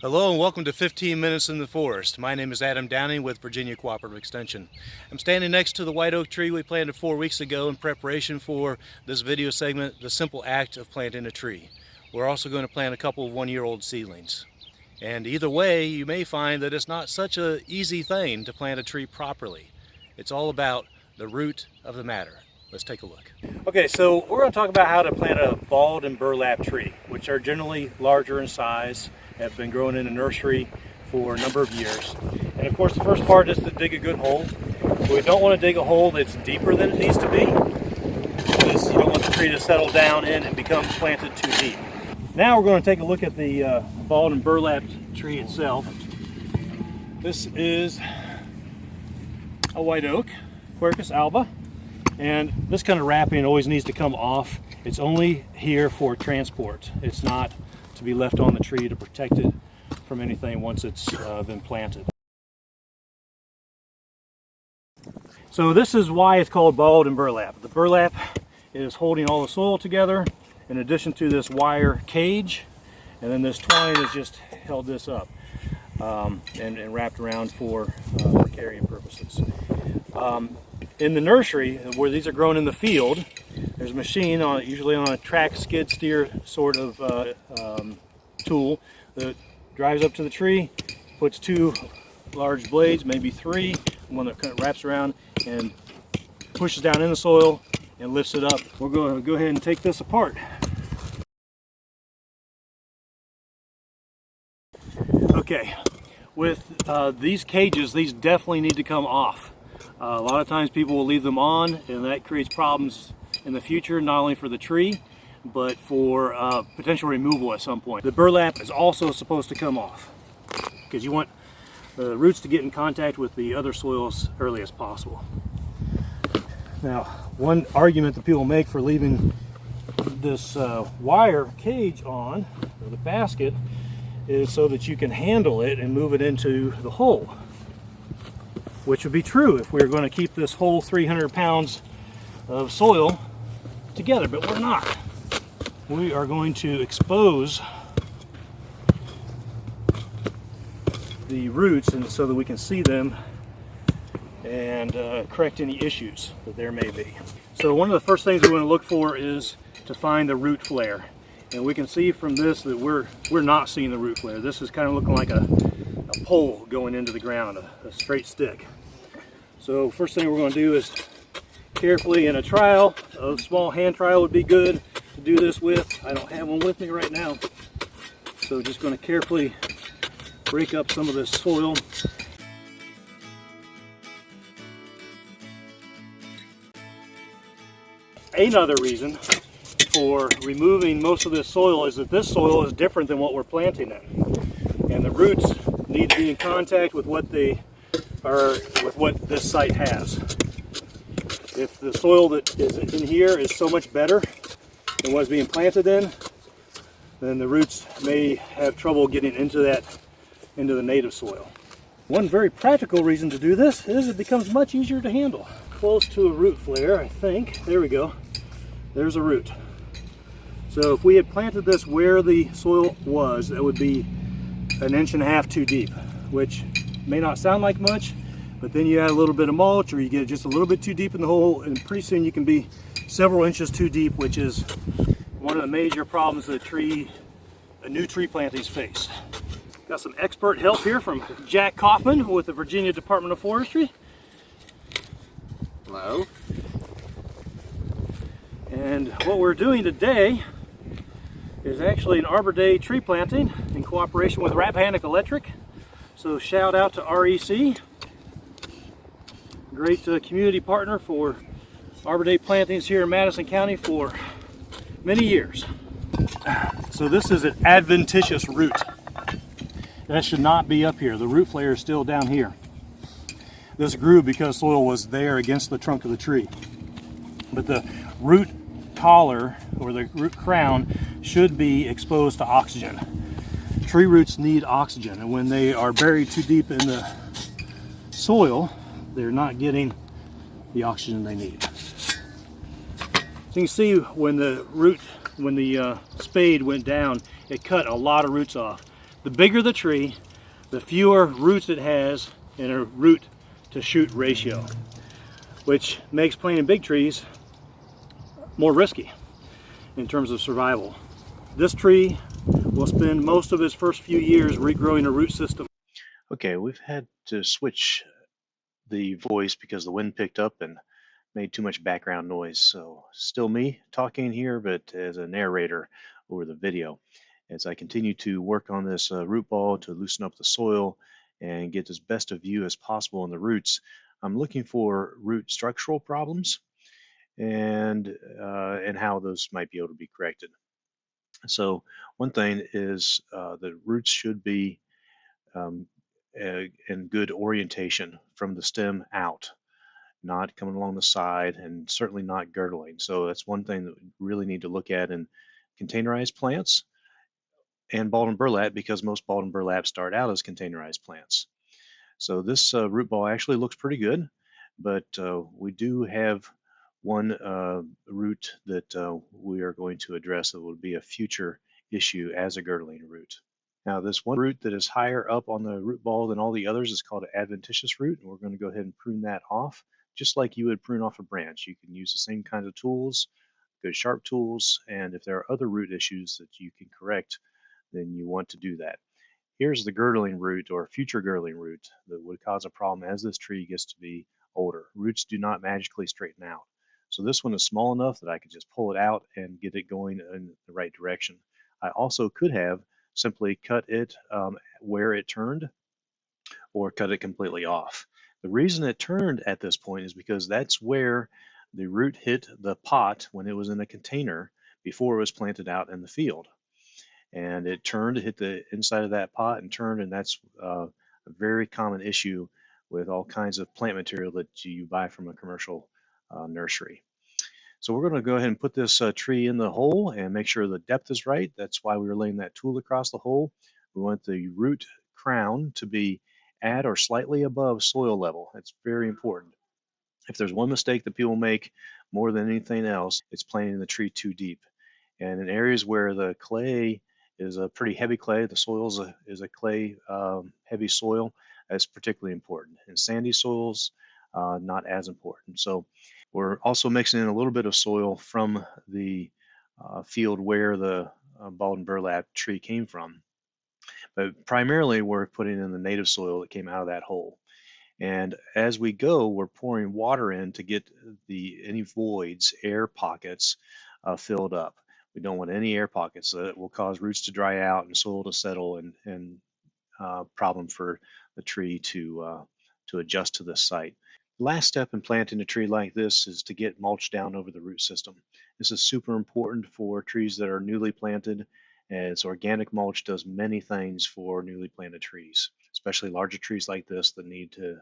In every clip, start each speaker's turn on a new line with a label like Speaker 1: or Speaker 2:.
Speaker 1: Hello and welcome to 15 Minutes in the Forest. My name is Adam Downing with Virginia Cooperative Extension. I'm standing next to the white oak tree we planted 4 weeks ago in preparation for this video segment, the simple act of planting a tree. We're also going to plant a couple of one-year-old seedlings. And either way, you may find that it's not such an easy thing to plant a tree properly. It's all about the root of the matter. Let's take a look. Okay, so we're going to talk about how to plant a balled and burlap tree, which are generally larger in size, have been growing in a nursery for a number of years. And of course, the first part is to dig a good hole. But we don't want to dig a hole that's deeper than it needs to be, because you don't want the tree to settle down in and become planted too deep. Now we're going to take a look at the balled and burlap tree itself. This is a white oak, Quercus alba. And this kind of wrapping always needs to come off. It's only here for transport. It's not to be left on the tree to protect it from anything once it's been planted. So this is why it's called balled and burlap. The burlap is holding all the soil together in addition to this wire cage, and then this twine has just held this up and wrapped around for carrying purposes. In the nursery, where these are grown in the field, there's a machine, usually on a track skid steer sort of tool, that drives up to the tree, puts 2 large blades, maybe 3, one that kind of wraps around and pushes down in the soil and lifts it up. We're going to go ahead and take this apart. Okay, with these cages, these definitely need to come off. A lot of times people will leave them on, and that creates problems in the future, not only for the tree, but for potential removal at some point. The burlap is also supposed to come off, because you want the roots to get in contact with the other soil as early as possible. Now, one argument that people make for leaving this wire cage on, or the basket, is so that you can handle it and move it into the hole. Which would be true if we were going to keep this whole 300 pounds of soil together, but we're not. We are going to expose the roots and so that we can see them and correct any issues that there may be. So one of the first things we want to look for is to find the root flare. And we can see from this that we're not seeing the root flare. This is kind of looking like a pole going into the ground, a straight stick. So first thing we're going to do is carefully, in a trowel, a small hand trowel would be good to do this with. I don't have one with me right now. So just going to carefully break up some of this soil. Another reason for removing most of this soil is that this soil is different than what we're planting in. And the roots need to be in contact with what this site has. If the soil that is in here is so much better than what's being planted in, then the roots may have trouble getting into the native soil. One very practical reason to do this is it becomes much easier to handle. Close to a root flare, I think. There we go. There's a root. So if we had planted this where the soil was, that would be 1.5 inches too deep, which may not sound like much, but then you add a little bit of mulch, or you get just a little bit too deep in the hole, and pretty soon you can be several inches too deep, which is one of the major problems that new tree plantings face. Got some expert help here from Jack Kaufman with the Virginia Department of Forestry.
Speaker 2: Hello.
Speaker 1: And what we're doing today is actually an Arbor Day tree planting in cooperation with Rappahannock Electric. So shout out to REC, great community partner for Arbor Day plantings here in Madison County for many years. So this is an adventitious root. That should not be up here. The root flare is still down here. This grew because soil was there against the trunk of the tree. But the root collar, or the root crown, should be exposed to oxygen. Tree roots need oxygen, and when they are buried too deep in the soil, they're not getting the oxygen they need. So you can see when the spade went down, it cut a lot of roots off. The bigger the tree, the fewer roots it has in a root to shoot ratio, which makes planting big trees more risky in terms of survival. This tree will spend most of its first few years regrowing a root system. Okay, we've had to switch the voice because the wind picked up and made too much background noise. So still me talking here, but as a narrator over the video. As I continue to work on this root ball to loosen up the soil and get as best a view as possible in the roots, I'm looking for root structural problems and how those might be able to be corrected. So one thing is the roots should be in good orientation from the stem out, not coming along the side, and certainly not girdling. So that's one thing that we really need to look at in containerized plants and balled and burlap, because most balled and burlap start out as containerized plants. So this root ball actually looks pretty good, but we do have one root that we are going to address that will be a future issue as a girdling root. Now, this one root that is higher up on the root ball than all the others is called an adventitious root, and we're going to go ahead and prune that off, just like you would prune off a branch. You can use the same kinds of tools, good sharp tools, and if there are other root issues that you can correct, then you want to do that. Here's the girdling root or future girdling root that would cause a problem as this tree gets to be older. Roots do not magically straighten out. So this one is small enough that I could just pull it out and get it going in the right direction. I also could have simply cut it where it turned, or cut it completely off. The reason it turned at this point is because that's where the root hit the pot when it was in a container before it was planted out in the field. And it turned, hit the inside of that pot and turned, and that's a very common issue with all kinds of plant material that you buy from a commercial nursery. So we're going to go ahead and put this tree in the hole and make sure the depth is right. That's why we were laying that tool across the hole. We want the root crown to be at or slightly above soil level. That's very important. If there's one mistake that people make more than anything else, it's planting the tree too deep. And in areas where the clay is a pretty heavy clay, the soil is a clay heavy soil, that's particularly important. In sandy soils, not as important. So we're also mixing in a little bit of soil from the field where the balled and burlap tree came from. But primarily we're putting in the native soil that came out of that hole. And as we go, we're pouring water in to get any voids, air pockets, filled up. We don't want any air pockets that will cause roots to dry out and soil to settle, and problem for the tree to adjust to this site. The last step in planting a tree like this is to get mulch down over the root system. This is super important for trees that are newly planted, as organic mulch does many things for newly planted trees, especially larger trees like this that need to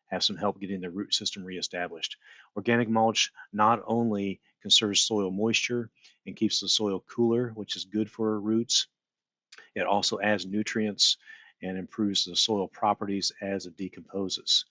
Speaker 1: have some help getting their root system reestablished. Organic mulch not only conserves soil moisture and keeps the soil cooler, which is good for roots, it also adds nutrients and improves the soil properties as it decomposes.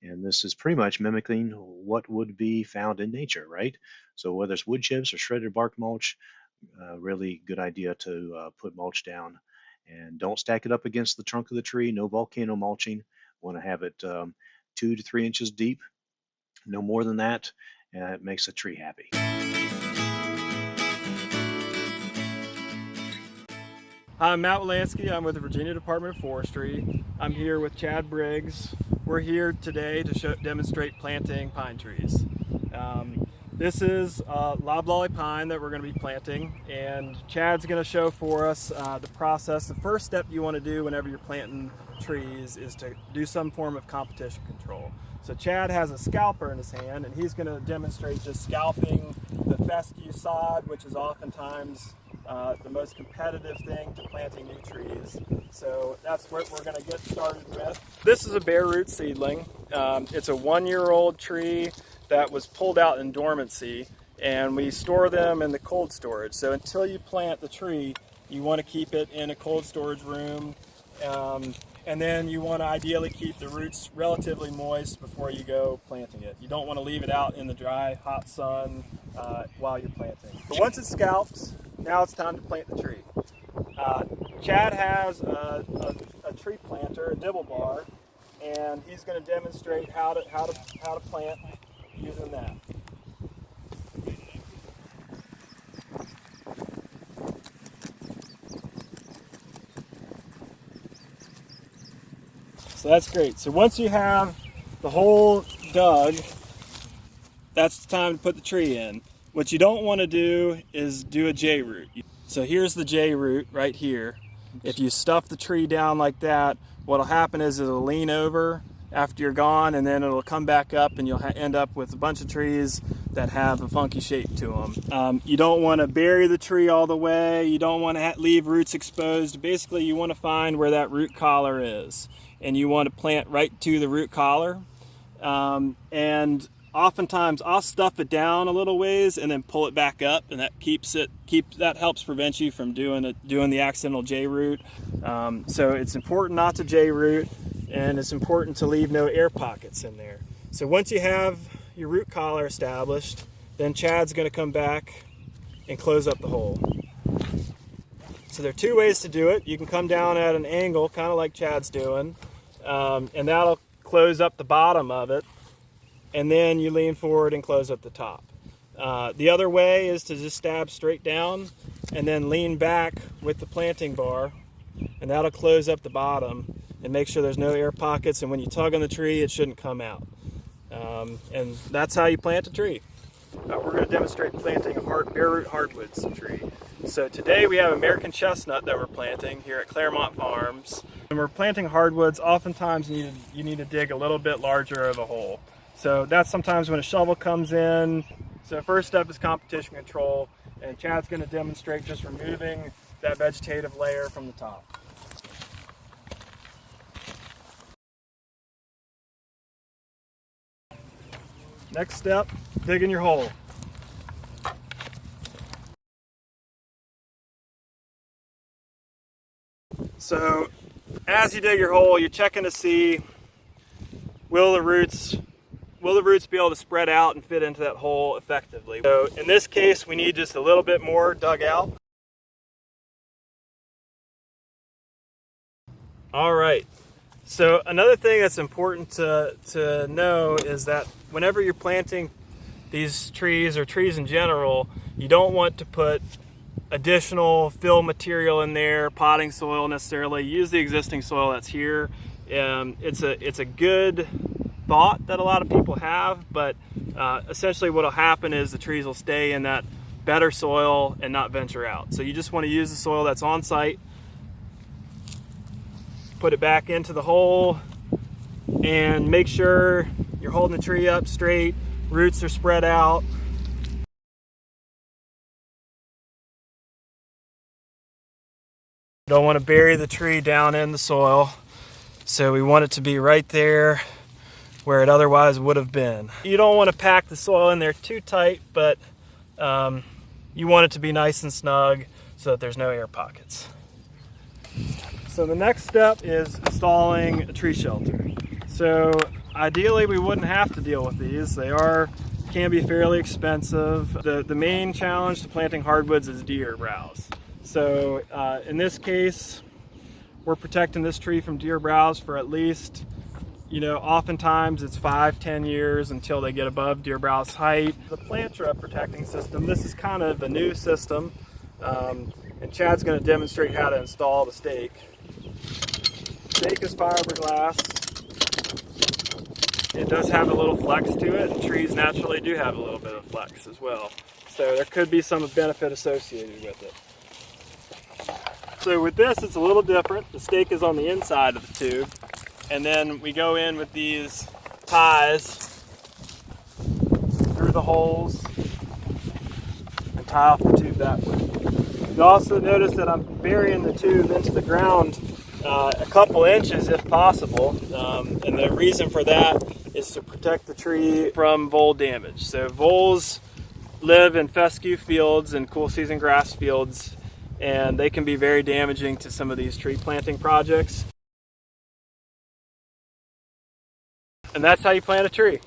Speaker 1: And this is pretty much mimicking what would be found in nature, right? So whether it's wood chips or shredded bark mulch, really good idea to put mulch down. And don't stack it up against the trunk of the tree. No volcano mulching. Want to have it 2 to 3 inches deep, no more than that, and it makes the tree happy.
Speaker 2: I'm Matt Wolanski. I'm with the Virginia Department of Forestry. I'm here with Chad Briggs. We're here today to demonstrate planting pine trees. This is a loblolly pine that we're going to be planting, and Chad's going to show for us the process. The first step you want to do whenever you're planting trees is to do some form of competition control. So Chad has a scalper in his hand, and he's going to demonstrate just scalping the fescue sod, which is oftentimes the most competitive thing to planting new trees. So that's what we're going to get started with. This is a bare root seedling. It's a 1-year-old tree that was pulled out in dormancy, and we store them in the cold storage. So until you plant the tree, you want to keep it in a cold storage room, and then you want to ideally keep the roots relatively moist before you go planting it. You don't want to leave it out in the dry, hot sun while you're planting. But once it's scalped, now it's time to plant the tree. Chad has a tree planter, a dibble bar, and he's going to demonstrate how to plant using that. So that's great. So once you have the hole dug, that's the time to put the tree in. What you don't want to do is do a J root. So here's the J root right here. If you stuff the tree down like that, what'll happen is it'll lean over after you're gone, and then it'll come back up, and you'll end up with a bunch of trees that have a funky shape to them. You don't want to bury the tree all the way. You don't want to leave roots exposed. Basically, you want to find where that root collar is, and you want to plant right to the root collar. And oftentimes I'll stuff it down a little ways and then pull it back up, and that helps prevent you from doing the accidental J root. So it's important not to J root, and it's important to leave no air pockets in there. So once you have your root collar established, then Chad's going to come back and close up the hole. So there are two ways to do it. You can come down at an angle, kind of like Chad's doing, and that'll close up the bottom of it, and then you lean forward and close up the top. The other way is to just stab straight down and then lean back with the planting bar, and that'll close up the bottom and make sure there's no air pockets, and when you tug on the tree, it shouldn't come out. And that's how you plant a tree. We're going to demonstrate planting a bare root hardwoods tree. So today we have American chestnut that we're planting here at Claremont Farms. When we're planting hardwoods, oftentimes you need to dig a little bit larger of a hole. So that's sometimes when a shovel comes in. So first step is competition control, and Chad's going to demonstrate just removing that vegetative layer from the top. Next step, digging your hole. So as you dig your hole, you're checking to see will the roots be able to spread out and fit into that hole effectively. So in this case, we need just a little bit more dug out. All right. So another thing that's important to know is that whenever you're planting these trees, or trees in general, you don't want to put additional fill material in there, potting soil necessarily. Use the existing soil that's here. It's a good thought that a lot of people have, but essentially what will happen is the trees will stay in that better soil and not venture out. So you just want to use the soil that's on site, put it back into the hole, and make sure you're holding the tree up straight, roots are spread out. Don't want to bury the tree down in the soil, so we want it to be right there where it otherwise would have been. You don't want to pack the soil in there too tight, but you want it to be nice and snug so that there's no air pockets. So the next step is installing a tree shelter. So ideally we wouldn't have to deal with these. They can be fairly expensive. The main challenge to planting hardwoods is deer browse. So in this case, we're protecting this tree from deer browse for at least, oftentimes it's 5-10 years until they get above deer browse height. The planter protecting system, this is kind of a new system, and Chad's going to demonstrate how to install the stake. Stake is fiberglass. It does have a little flex to it, and trees naturally do have a little bit of flex as well. So there could be some benefit associated with it. So with this, it's a little different. The stake is on the inside of the tube, and then we go in with these ties through the holes and tie off the tube that way. You also notice that I'm burying the tube into the ground a couple inches if possible, and the reason for that is to protect the tree from vole damage. So voles live in fescue fields and cool season grass fields, and they can be very damaging to some of these tree planting projects. And that's how you plant a tree.